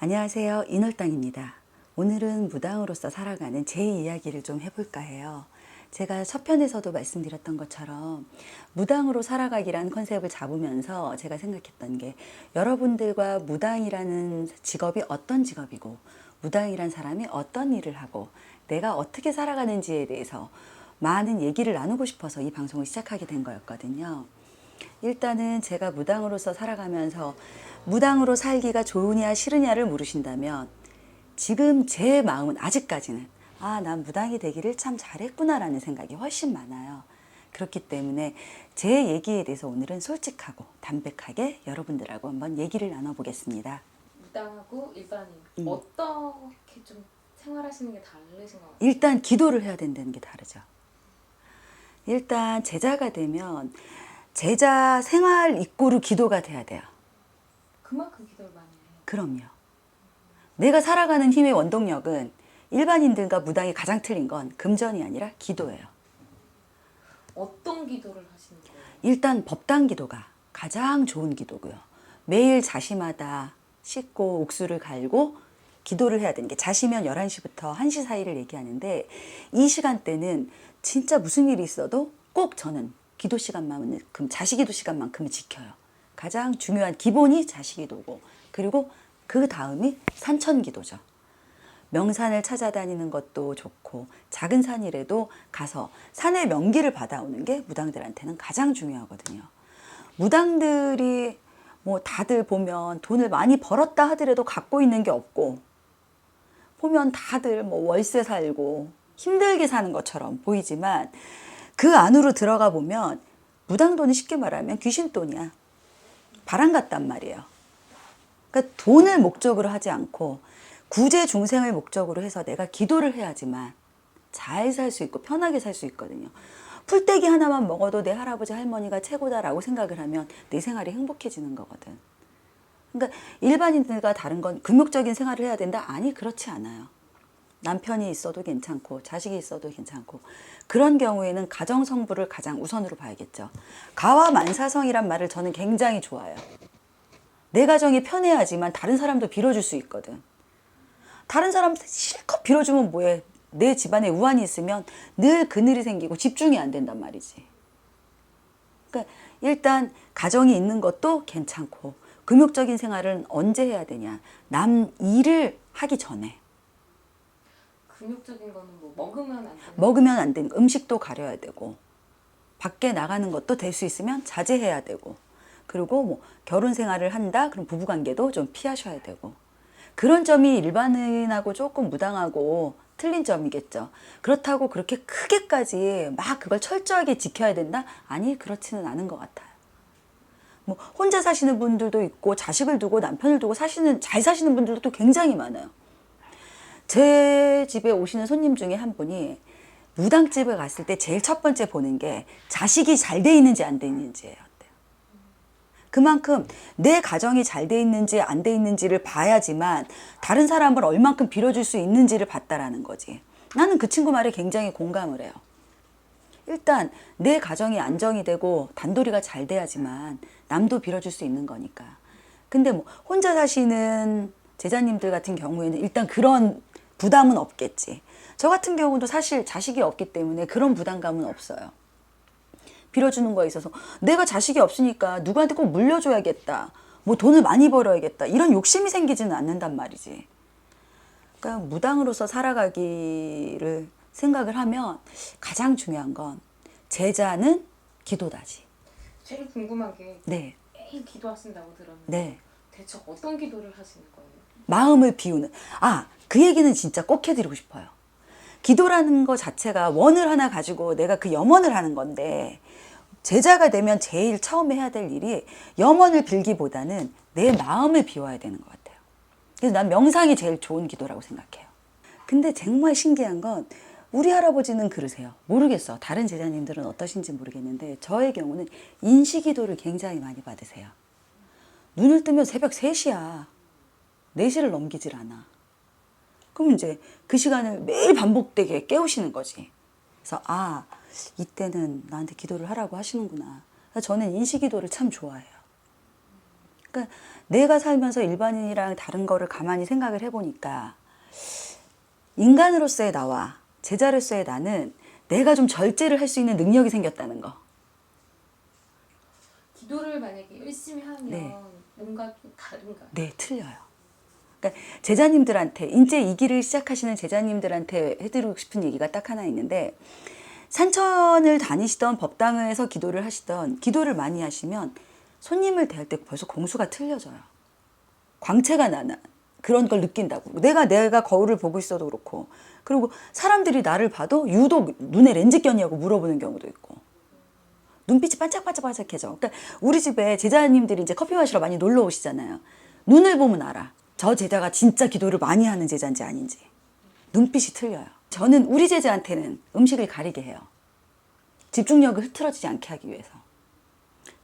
안녕하세요. 인월당입니다. 오늘은 무당으로서 살아가는 제 이야기를 좀 해볼까 해요. 제가 첫 편에서도 말씀드렸던 것처럼 무당으로 살아가기란 컨셉을 잡으면서 제가 생각했던 게 여러분들과 무당이라는 직업이 어떤 직업이고 무당이란 사람이 어떤 일을 하고 내가 어떻게 살아가는지에 대해서 많은 얘기를 나누고 싶어서 이 방송을 시작하게 된 거였거든요. 일단은 제가 무당으로서 살아가면서 무당으로 살기가 좋으냐 싫으냐를 물으신다면 지금 제 마음은 아직까지는 난 무당이 되기를 참 잘했구나라는 생각이 훨씬 많아요. 그렇기 때문에 제 얘기에 대해서 오늘은 솔직하고 담백하게 여러분들하고 한번 얘기를 나눠보겠습니다. 무당하고 일반인 어떻게 좀 생활하시는 게 다르신 것 같아요? 일단 기도를 해야 된다는 게 다르죠. 일단 제자가 되면 제자 생활 이꼬르 기도가 돼야 돼요. 그만큼 기도를 많이 해요. 그럼요. 내가 살아가는 힘의 원동력은 일반인들과 무당이 가장 틀린 건 금전이 아니라 기도예요. 어떤 기도를 하시는 거예요? 일단 법당 기도가 가장 좋은 기도고요. 매일 자시마다 씻고 옥수를 갈고 기도를 해야 되는 게, 자시면 11시부터 1시 사이를 얘기하는데 이 시간대는 진짜 무슨 일이 있어도 꼭 저는 기도 시간만큼, 자시기도 시간만큼은 지켜요. 가장 중요한 기본이 자시기도고, 그리고 그 다음이 산천기도죠. 명산을 찾아다니는 것도 좋고 작은 산이라도 가서 산의 명기를 받아오는 게 무당들한테는 가장 중요하거든요. 무당들이 뭐 다들 보면 돈을 많이 벌었다 하더라도 갖고 있는 게 없고, 보면 다들 뭐 월세 살고 힘들게 사는 것처럼 보이지만 그 안으로 들어가 보면 무당돈은 쉽게 말하면 귀신돈이야. 바람 같단 말이에요. 그러니까 돈을 목적으로 하지 않고 구제 중생을 목적으로 해서 내가 기도를 해야지만 잘 살 수 있고 편하게 살 수 있거든요. 풀떼기 하나만 먹어도 내 할아버지 할머니가 최고다라고 생각을 하면 내 생활이 행복해지는 거거든. 그러니까 일반인들과 다른 건 금욕적인 생활을 해야 된다? 아니, 그렇지 않아요. 남편이 있어도 괜찮고 자식이 있어도 괜찮고, 그런 경우에는 가정성부를 가장 우선으로 봐야겠죠. 가와만사성이란 말을 저는 굉장히 좋아해요. 내 가정이 편해야지만 다른 사람도 빌어줄 수 있거든. 다른 사람한테 실컷 빌어주면 뭐해. 내 집안에 우환이 있으면 늘 그늘이 생기고 집중이 안 된단 말이지. 그러니까 일단 가정이 있는 것도 괜찮고, 금욕적인 생활은 언제 해야 되냐, 남 일을 하기 전에. 금욕적인 거는 뭐 먹으면 안 되는 먹으면 안 되는 거, 음식도 가려야 되고, 밖에 나가는 것도 될 수 있으면 자제해야 되고, 그리고 뭐 결혼 생활을 한다? 그럼 부부관계도 좀 피하셔야 되고. 그런 점이 일반인하고 조금 무당하고 틀린 점이겠죠. 그렇다고 그렇게 크게까지 막 그걸 철저하게 지켜야 된다? 아니, 그렇지는 않은 것 같아요. 뭐 혼자 사시는 분들도 있고 자식을 두고 남편을 두고 잘 사시는 분들도 굉장히 많아요. 제 집에 오시는 손님 중에 한 분이 무당집을 갔을 때 제일 첫 번째 보는 게 자식이 잘 돼 있는지 안 돼 있는지예요. 그만큼 내 가정이 잘 돼 있는지 안 돼 있는지를 봐야지만 다른 사람을 얼만큼 빌어줄 수 있는지를 봤다라는 거지. 나는 그 친구 말에 굉장히 공감을 해요. 일단 내 가정이 안정이 되고 단도리가 잘 돼야지만 남도 빌어줄 수 있는 거니까. 근데 뭐 혼자 사시는 제자님들 같은 경우에는 일단 그런 부담은 없겠지. 저 같은 경우도 사실 자식이 없기 때문에 그런 부담감은 없어요. 빌어주는 거에 있어서 내가 자식이 없으니까 누구한테 꼭 물려줘야겠다, 뭐 돈을 많이 벌어야겠다, 이런 욕심이 생기지는 않는단 말이지. 그러니까 무당으로서 살아가기를 생각을 하면 가장 중요한 건 제자는 기도다지. 제일 궁금한 게 네. 매일 기도하신다고 들었는데 네. 대체 어떤 기도를 하시는 거예요? 마음을 비우는. 그 얘기는 진짜 꼭 해드리고 싶어요. 기도라는 거 자체가 원을 하나 가지고 내가 그 염원을 하는 건데, 제자가 되면 제일 처음에 해야 될 일이 염원을 빌기보다는 내 마음을 비워야 되는 것 같아요. 그래서 난 명상이 제일 좋은 기도라고 생각해요. 근데 정말 신기한 건 우리 할아버지는 그러세요. 모르겠어. 다른 제자님들은 어떠신지 모르겠는데 저의 경우는 인시기도를 굉장히 많이 받으세요. 눈을 뜨면 새벽 3시야. 4시를 넘기질 않아. 그럼 이제 그 시간을 매일 반복되게 깨우시는 거지. 그래서 이때는 나한테 기도를 하라고 하시는구나. 저는 인시기도를 참 좋아해요. 그러니까 내가 살면서 일반인이랑 다른 거를 가만히 생각을 해보니까 인간으로서의 나와 제자로서의 나는 내가 좀 절제를 할 수 있는 능력이 생겼다는 거. 기도를 만약에 열심히 하면 네. 뭔가 좀 다른가요? 네, 틀려요. 그러니까 제자님들한테 이제 이 길을 시작하시는 제자님들한테 해드리고 싶은 얘기가 딱 하나 있는데 산천을 다니시던 법당에서 기도를 하시던 기도를 많이 하시면 손님을 대할 때 벌써 공수가 틀려져요. 광채가 나나 그런 걸 느낀다고. 내가 거울을 보고 있어도 그렇고 그리고 사람들이 나를 봐도 유독 눈에 렌즈 꼈냐고 물어보는 경우도 있고 눈빛이 반짝반짝반짝해져. 그러니까 우리 집에 제자님들이 이제 커피 마시러 많이 놀러 오시잖아요. 눈을 보면 알아. 저 제자가 진짜 기도를 많이 하는 제자인지 아닌지. 눈빛이 틀려요. 저는 우리 제자한테는 음식을 가리게 해요. 집중력을 흐트러지지 않게 하기 위해서.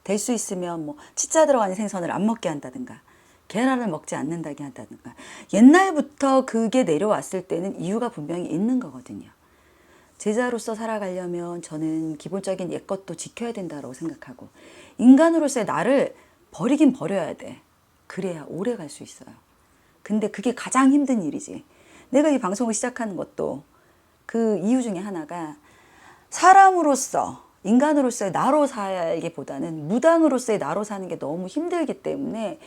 될 수 있으면 뭐 치자 들어가는 생선을 안 먹게 한다든가 계란을 먹지 않는다게 한다든가 옛날부터 그게 내려왔을 때는 이유가 분명히 있는 거거든요. 제자로서 살아가려면 저는 기본적인 옛것도 지켜야 된다고 생각하고 인간으로서의 나를 버리긴 버려야 돼. 그래야 오래 갈 수 있어요. 근데 그게 가장 힘든 일이지. 내가 이 방송을 시작하는 것도 그 이유 중에 하나가 사람으로서 인간으로서의 나로 살기보다는 무당으로서의 나로 사는 게 너무 힘들기 때문에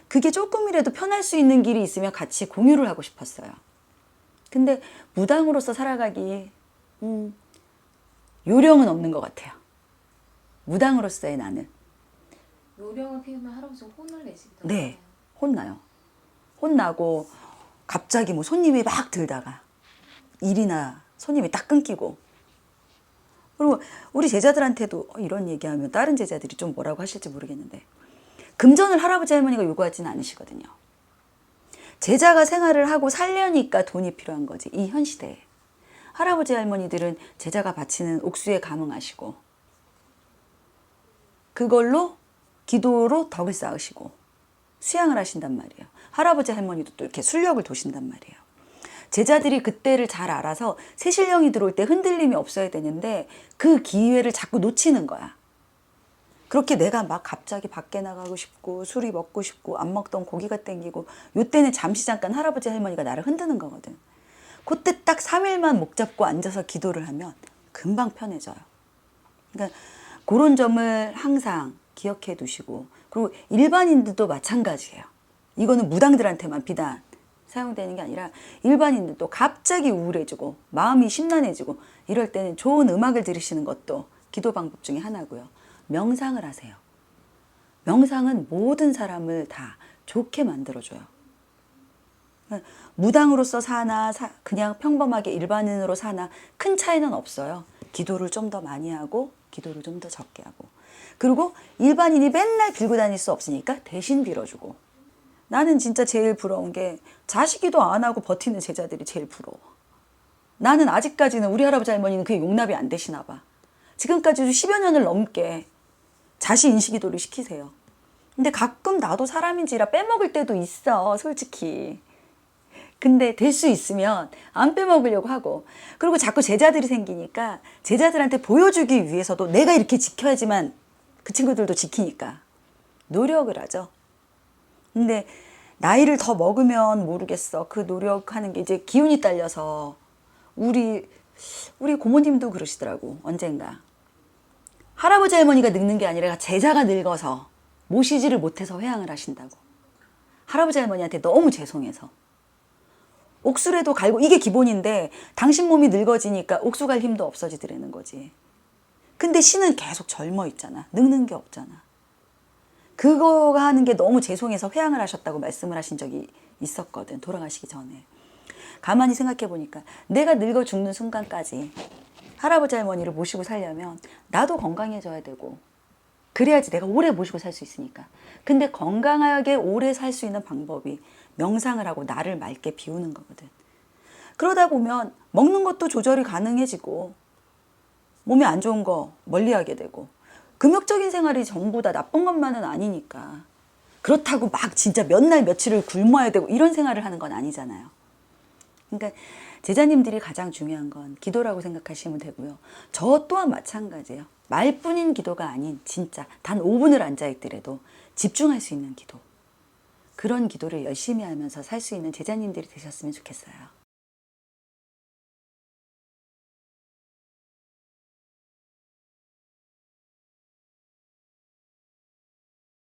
그게 조금이라도 편할 수 있는 길이 있으면 같이 공유를 하고 싶었어요. 근데 무당으로서 살아가기 요령은 없는 것 같아요. 무당으로서의 나는. 요령을 피우면 할아버지가 혼을 내시기도 네, 하잖아요. 혼나요. 혼나고 갑자기 뭐 손님이 막 들다가 일이나 손님이 딱 끊기고 그리고 우리 제자들한테도 이런 얘기하면 다른 제자들이 좀 뭐라고 하실지 모르겠는데 금전을 할아버지 할머니가 요구하지는 않으시거든요. 제자가 생활을 하고 살려니까 돈이 필요한 거지. 이 현 시대에. 할아버지 할머니들은 제자가 바치는 옥수에 감응하시고 그걸로 기도로 덕을 쌓으시고 수양을 하신단 말이에요. 할아버지 할머니도 또 이렇게 술력을 도신단 말이에요. 제자들이 그때를 잘 알아서 새신령이 들어올 때 흔들림이 없어야 되는데 그 기회를 자꾸 놓치는 거야. 그렇게 내가 막 갑자기 밖에 나가고 싶고 술이 먹고 싶고 안 먹던 고기가 땡기고 요때는 잠시 잠깐 할아버지 할머니가 나를 흔드는 거거든. 그때 딱 3일만 목 잡고 앉아서 기도를 하면 금방 편해져요. 그러니까 그런 점을 항상 기억해 두시고 그리고 일반인들도 마찬가지예요. 이거는 무당들한테만 비단 사용되는 게 아니라 일반인들도 갑자기 우울해지고 마음이 심란해지고 이럴 때는 좋은 음악을 들으시는 것도 기도 방법 중에 하나고요. 명상을 하세요. 명상은 모든 사람을 다 좋게 만들어줘요. 무당으로서 사나 그냥 평범하게 일반인으로 사나 큰 차이는 없어요. 기도를 좀 더 많이 하고 기도를 좀 더 적게 하고 그리고 일반인이 맨날 빌고 다닐 수 없으니까 대신 빌어주고 나는 진짜 제일 부러운 게 자식기도 안 하고 버티는 제자들이 제일 부러워. 나는 아직까지는 우리 할아버지 할머니는 그게 용납이 안 되시나 봐. 지금까지도 10여 년을 넘게 자식 인식기도를 시키세요. 근데 가끔 나도 사람인지라 빼먹을 때도 있어, 솔직히. 근데 될 수 있으면 안 빼먹으려고 하고 그리고 자꾸 제자들이 생기니까 제자들한테 보여주기 위해서도 내가 이렇게 지켜야지만 그 친구들도 지키니까 노력을 하죠. 근데 나이를 더 먹으면 모르겠어. 그 노력하는 게 이제 기운이 딸려서 우리 고모님도 그러시더라고. 언젠가. 할아버지 할머니가 늙는 게 아니라 제자가 늙어서 모시지를 못해서 회항을 하신다고. 할아버지 할머니한테 너무 죄송해서. 옥수라도 갈고 이게 기본인데 당신 몸이 늙어지니까 옥수 갈 힘도 없어지더라는 거지. 근데 신은 계속 젊어 있잖아. 늙는 게 없잖아. 그거가 하는 게 너무 죄송해서 회항을 하셨다고 말씀을 하신 적이 있었거든. 돌아가시기 전에. 가만히 생각해 보니까 내가 늙어 죽는 순간까지 할아버지 할머니를 모시고 살려면 나도 건강해져야 되고 그래야지 내가 오래 모시고 살 수 있으니까. 근데 건강하게 오래 살 수 있는 방법이 명상을 하고 나를 맑게 비우는 거거든. 그러다 보면 먹는 것도 조절이 가능해지고 몸에 안 좋은 거 멀리하게 되고 금욕적인 생활이 전부 다 나쁜 것만은 아니니까 그렇다고 막 진짜 몇 날 며칠을 굶어야 되고 이런 생활을 하는 건 아니잖아요. 그러니까 제자님들이 가장 중요한 건 기도라고 생각하시면 되고요. 저 또한 마찬가지예요. 말뿐인 기도가 아닌 진짜 단 5분을 앉아있더라도 집중할 수 있는 기도. 그런 기도를 열심히 하면서 살 수 있는 제자님들이 되셨으면 좋겠어요.